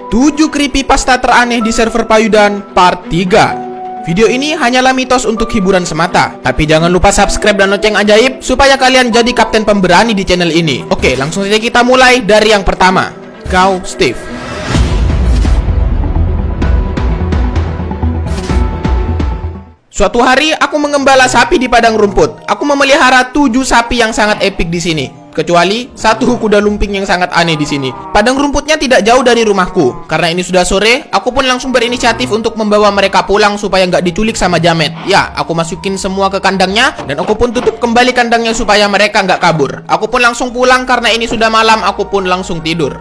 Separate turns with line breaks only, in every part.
7 creepypasta teraneh di server Payudan part 3. Video ini hanyalah mitos untuk hiburan semata. Tapi jangan lupa subscribe dan lonceng ajaib supaya kalian jadi kapten pemberani di channel ini. Oke, langsung saja kita mulai dari yang pertama. Kau, Steve. Suatu hari aku mengembala sapi di padang rumput. Aku memelihara 7 sapi yang sangat epik di sini. Kecuali satu kuda lumping yang sangat aneh di sini. Padang rumputnya tidak jauh dari rumahku. Karena ini sudah sore, aku pun langsung berinisiatif untuk membawa mereka pulang supaya nggak diculik sama jamet. Ya, aku masukin semua ke kandangnya dan aku pun tutup kembali kandangnya supaya mereka nggak kabur. Aku pun langsung pulang karena ini sudah malam. Aku pun langsung tidur.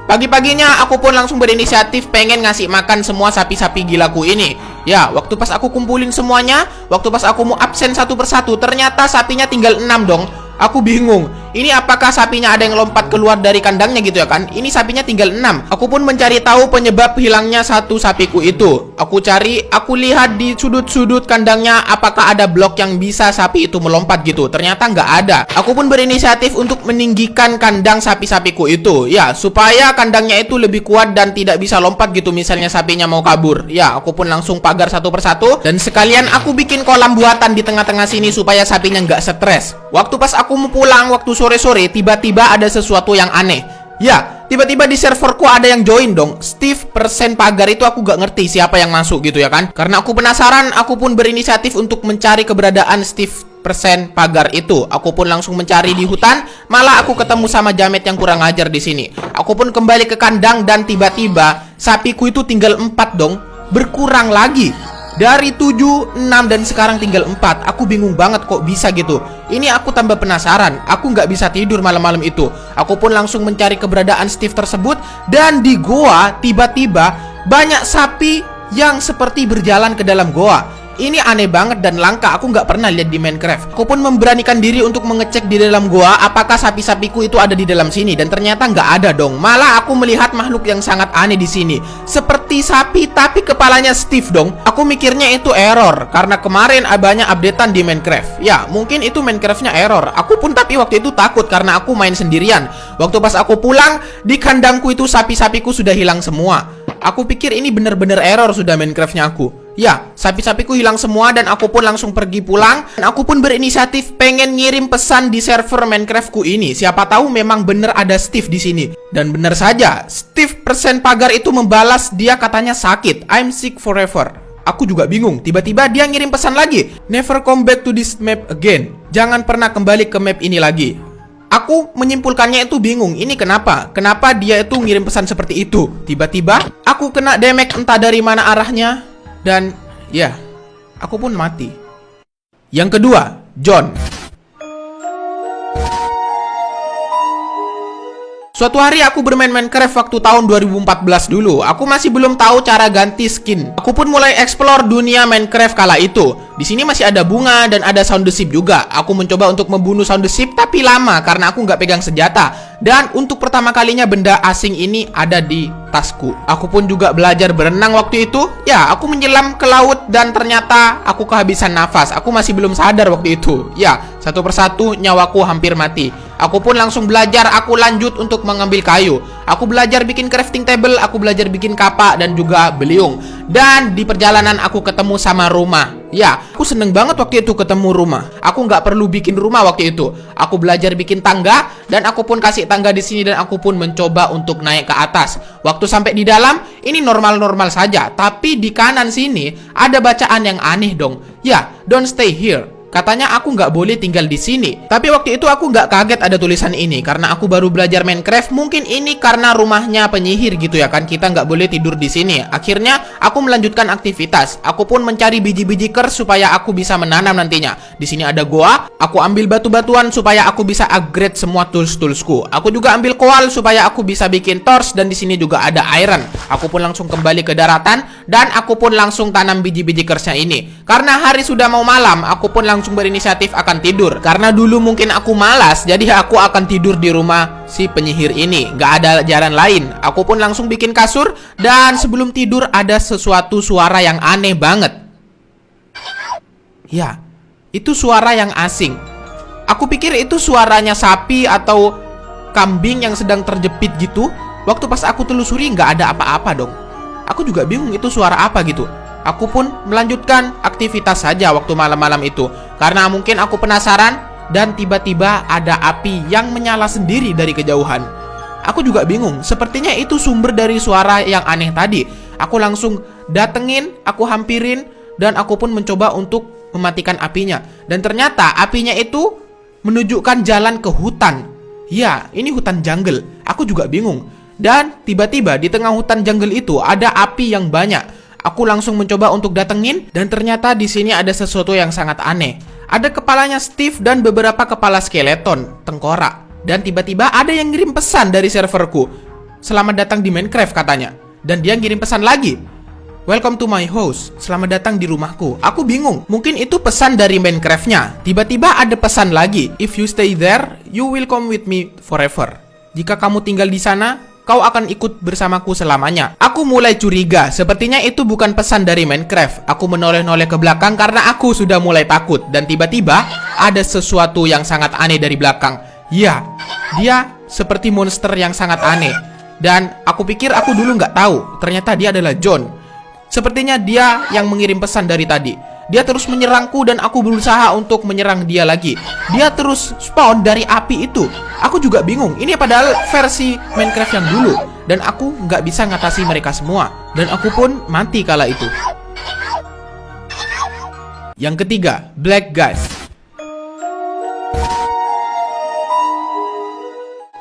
Pagi-paginya aku pun langsung berinisiatif pengen ngasih makan semua sapi-sapi gilaku ini. Ya, waktu pas aku kumpulin semuanya, waktu pas aku mau absen satu persatu, ternyata sapinya tinggal 6 dong. Aku bingung, ini apakah sapinya ada yang lompat keluar dari kandangnya gitu ya kan? Ini sapinya tinggal 6. Aku pun mencari tahu penyebab hilangnya satu sapiku itu. Aku cari, aku lihat di sudut-sudut kandangnya apakah ada blok yang bisa sapi itu melompat gitu. Ternyata nggak ada. Aku pun berinisiatif untuk meninggikan kandang sapi-sapiku itu. Ya, supaya kandangnya itu lebih kuat dan tidak bisa lompat gitu misalnya sapinya mau kabur. Ya, aku pun langsung pagar satu persatu. Dan sekalian aku bikin kolam buatan di tengah-tengah sini supaya sapinya nggak stres. Waktu pas aku mau pulang waktu sore-sore, tiba-tiba ada sesuatu yang aneh. Ya, tiba-tiba di serverku ada yang join dong. Steve persen pagar itu aku gak ngerti siapa yang masuk gitu ya kan. Karena aku penasaran, aku pun berinisiatif untuk mencari keberadaan Steve persen pagar itu. Aku pun langsung mencari di hutan, malah aku ketemu sama jamet yang kurang ajar di sini. Aku pun kembali ke kandang dan tiba-tiba sapiku itu tinggal 4 dong. Berkurang lagi. Dari 7, 6 dan sekarang tinggal 4. Aku bingung banget kok bisa gitu. Ini aku tambah penasaran. Aku nggak bisa tidur malam-malam itu. Aku pun langsung mencari keberadaan Steve tersebut. Dan di goa tiba-tiba banyak sapi yang seperti berjalan ke dalam goa. Ini aneh banget dan langka. Aku nggak pernah lihat di Minecraft. Aku pun memberanikan diri untuk mengecek di dalam goa apakah sapi-sapiku itu ada di dalam sini. Dan ternyata nggak ada dong. Malah aku melihat makhluk yang sangat aneh di sini. Seperti sapi tapi kepalanya Steve dong. Aku mikirnya itu error karena kemarin banyak updatean di Minecraft. Ya, mungkin itu Minecraftnya error. Aku pun tapi waktu itu takut karena aku main sendirian. Waktu pas aku pulang, di kandangku itu sapi-sapiku sudah hilang semua. Aku pikir ini bener-bener error sudah Minecraftnya aku. Ya, sapi-sapiku hilang semua dan aku pun langsung pergi pulang. Dan aku pun berinisiatif pengen ngirim pesan di server Minecraftku ini. Siapa tahu memang bener ada Steve di sini. Dan bener saja, Steve persen pagar itu membalas, dia katanya sakit. I'm sick forever. Aku juga bingung, tiba-tiba dia ngirim pesan lagi. Never come back to this map again. Jangan pernah kembali ke map ini lagi. Aku menyimpulkannya itu bingung. Ini kenapa? Kenapa dia itu ngirim pesan seperti itu? Tiba-tiba aku kena damage entah dari mana arahnya. Dan ya, aku pun mati. Yang kedua, John. Suatu hari aku bermain Minecraft waktu tahun 2014 dulu. Aku masih belum tahu cara ganti skin. Aku pun mulai explore dunia Minecraft kala itu. Di sini masih ada bunga dan ada sound ship juga. Aku mencoba untuk membunuh sound ship tapi lama karena aku nggak pegang senjata. Dan untuk pertama kalinya benda asing ini ada di tasku. Aku pun juga belajar berenang waktu itu. Ya, aku menyelam ke laut dan ternyata aku kehabisan nafas. Aku masih belum sadar waktu itu. Ya, satu persatu nyawaku hampir mati. Aku pun langsung belajar, aku lanjut untuk mengambil kayu. Aku belajar bikin crafting table, aku belajar bikin kapak dan juga beliung. Dan di perjalanan aku ketemu sama rumah. Ya, aku seneng banget waktu itu ketemu rumah. Aku nggak perlu bikin rumah waktu itu. Aku belajar bikin tangga dan aku pun kasih tangga di sini dan aku pun mencoba untuk naik ke atas. Waktu sampai di dalam, ini normal-normal saja. Tapi di kanan sini ada bacaan yang aneh dong. Ya, don't stay here. Katanya aku nggak boleh tinggal di sini. Tapi waktu itu aku nggak kaget ada tulisan ini karena aku baru belajar Minecraft. Mungkin ini karena rumahnya penyihir gitu ya kan. Kita nggak boleh tidur di sini. Akhirnya aku melanjutkan aktivitas. Aku pun mencari biji-biji kers supaya aku bisa menanam nantinya. Di sini ada goa. Aku ambil batu-batuan supaya aku bisa upgrade semua tools-toolsku. Aku juga ambil koal supaya aku bisa bikin torch dan di sini juga ada iron. Aku pun langsung kembali ke daratan dan aku pun langsung tanam biji-biji kersnya ini. Karena hari sudah mau malam, aku pun langsung berinisiatif akan tidur. Karena dulu mungkin aku malas, jadi aku akan tidur di rumah si penyihir ini. Gak ada jalan lain. Aku pun langsung bikin kasur. Dan sebelum tidur ada sesuatu suara yang aneh banget. Ya, itu suara yang asing. Aku pikir itu suaranya sapi atau kambing yang sedang terjepit gitu. Waktu pas aku telusuri nggak ada apa-apa dong. Aku juga bingung itu suara apa gitu. Aku pun melanjutkan aktivitas saja waktu malam-malam itu. Karena mungkin aku penasaran dan tiba-tiba ada api yang menyala sendiri dari kejauhan. Aku juga bingung, sepertinya itu sumber dari suara yang aneh tadi. Aku langsung datengin, aku hampirin, dan aku pun mencoba untuk mematikan apinya. Dan ternyata apinya itu menunjukkan jalan ke hutan. Ya, ini hutan jungle. Aku juga bingung. Dan tiba-tiba di tengah hutan jungle itu ada api yang banyak. Aku langsung mencoba untuk datengin, dan ternyata di sini ada sesuatu yang sangat aneh. Ada kepalanya Steve dan beberapa kepala skeleton, tengkorak. Dan tiba-tiba ada yang ngirim pesan dari serverku. Selamat datang di Minecraft katanya. Dan dia ngirim pesan lagi. Welcome to my house. Selamat datang di rumahku. Aku bingung. Mungkin itu pesan dari Minecraft-nya. Tiba-tiba ada pesan lagi. If you stay there, you will come with me forever. Jika kamu tinggal di sana, kau akan ikut bersamaku selamanya. Aku mulai curiga. Sepertinya itu bukan pesan dari Minecraft. Aku menoleh-noleh ke belakang karena aku sudah mulai takut. Dan tiba-tiba ada sesuatu yang sangat aneh dari belakang. Ya, dia seperti monster yang sangat aneh. Dan aku pikir aku dulu nggak tahu. Ternyata dia adalah John. Sepertinya dia yang mengirim pesan dari tadi. Dia terus menyerangku dan aku berusaha untuk menyerang dia lagi. Dia terus spawn dari api itu. Aku juga bingung. Ini padahal versi Minecraft yang dulu. Dan aku nggak bisa ngatasi mereka semua. Dan aku pun mati kala itu. Yang ketiga, Black Guys.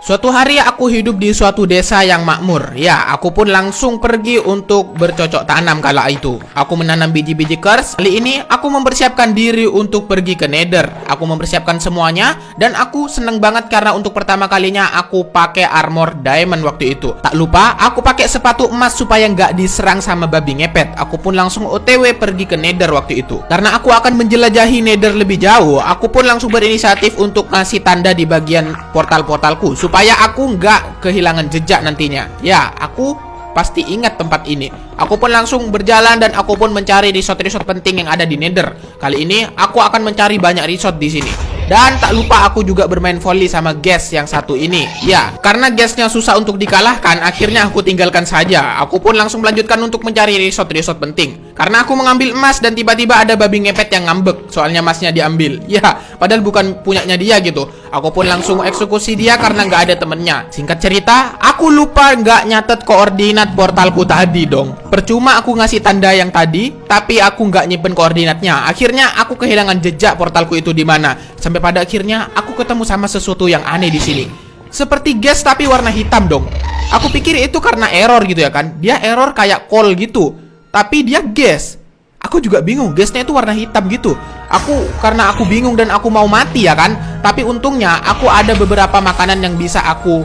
Suatu hari aku hidup di suatu desa yang makmur. Ya, aku pun langsung pergi untuk bercocok tanam kala itu. Aku menanam biji-biji kers. Kali ini aku mempersiapkan diri untuk pergi ke Nether. Aku mempersiapkan semuanya dan aku seneng banget karena untuk pertama kalinya aku pakai armor diamond waktu itu. Tak lupa aku pakai sepatu emas supaya nggak diserang sama babi ngepet. Aku pun langsung OTW pergi ke Nether waktu itu. Karena aku akan menjelajahi Nether lebih jauh, aku pun langsung berinisiatif untuk ngasih tanda di bagian portal-portalku supaya aku nggak kehilangan jejak nantinya. Ya, aku pasti ingat tempat ini. Aku pun langsung berjalan dan aku pun mencari resort-resort penting yang ada di Nether. Kali ini aku akan mencari banyak resort di sini. Dan tak lupa aku juga bermain volley sama guys yang satu ini. Ya, karena guysnya susah untuk dikalahkan, akhirnya aku tinggalkan saja. Aku pun langsung melanjutkan untuk mencari resort-resort penting. Karena aku mengambil emas dan tiba-tiba ada babi ngepet yang ngambek. Soalnya emasnya diambil. Ya, padahal bukan punyanya dia gitu. Aku pun langsung eksekusi dia karena nggak ada temennya. Singkat cerita, aku lupa nggak nyatet koordinat portalku tadi dong. Percuma aku ngasih tanda yang tadi, tapi aku nggak nyimpen koordinatnya. Akhirnya aku kehilangan jejak portalku itu di mana. Sampai pada akhirnya aku ketemu sama sesuatu yang aneh di sini. Seperti gas tapi warna hitam dong. Aku pikir itu karena error gitu ya kan. Dia error kayak coal gitu. Tapi dia gas. Aku juga bingung, gasnya itu warna hitam gitu. Karena aku bingung dan aku mau mati ya kan. Tapi untungnya aku ada beberapa makanan yang bisa aku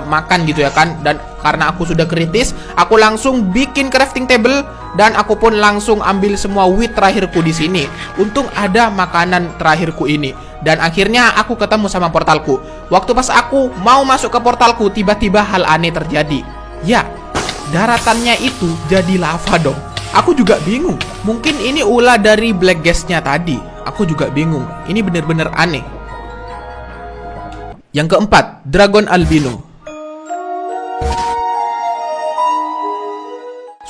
makan gitu ya kan. Dan karena aku sudah kritis, aku langsung bikin crafting table dan aku pun langsung ambil semua wheat terakhirku di sini. Untung ada makanan terakhirku ini. Dan akhirnya aku ketemu sama portalku. Waktu pas aku mau masuk ke portalku, tiba-tiba hal aneh terjadi. Ya, daratannya itu jadi lava dong. Aku juga bingung. Mungkin ini ulah dari black gas-nya tadi. Aku juga bingung. Ini bener-bener aneh. Yang keempat, Dragon Albino.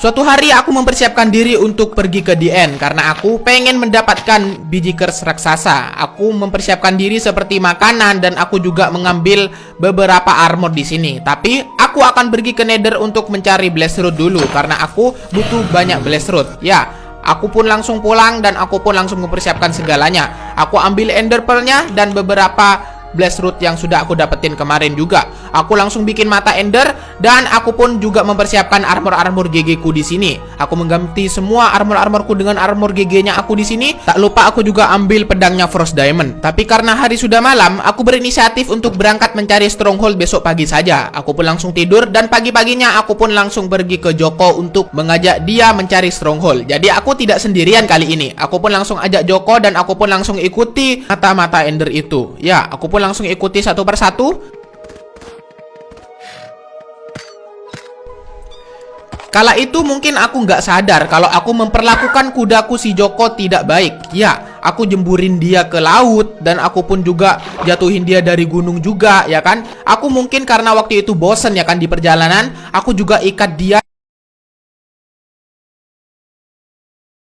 Suatu hari aku mempersiapkan diri untuk pergi ke DN karena aku pengen mendapatkan biji kers raksasa. Aku mempersiapkan diri seperti makanan dan aku juga mengambil beberapa armor di sini. Tapi aku akan pergi ke Nether untuk mencari Blaze Root dulu karena aku butuh banyak Blaze Root. Ya, aku pun langsung pulang dan aku pun langsung mempersiapkan segalanya. Aku ambil Ender Pearl-nya dan beberapa Blaze Root yang sudah aku dapetin kemarin juga. Aku langsung bikin mata Ender dan aku pun juga mempersiapkan armor-armor GG ku di sini. Aku mengganti semua armor-armorku dengan armor GG-nya aku di sini. Tak lupa aku juga ambil pedangnya Frost Diamond. Tapi karena hari sudah malam, aku berinisiatif untuk berangkat mencari stronghold besok pagi saja. Aku pun langsung tidur dan pagi-paginya aku pun langsung pergi ke Joko untuk mengajak dia mencari stronghold. Jadi aku tidak sendirian kali ini. Aku pun langsung ajak Joko dan aku pun langsung ikuti mata-mata Ender itu. Ya, aku pun langsung ikuti satu persatu. Kala itu mungkin aku nggak sadar kalau aku memperlakukan kudaku si Joko tidak baik. Ya, aku jemburin dia ke laut, dan aku pun juga jatuhin dia dari gunung juga, ya kan? Aku mungkin karena waktu itu bosen ya kan di perjalanan, aku juga ikat dia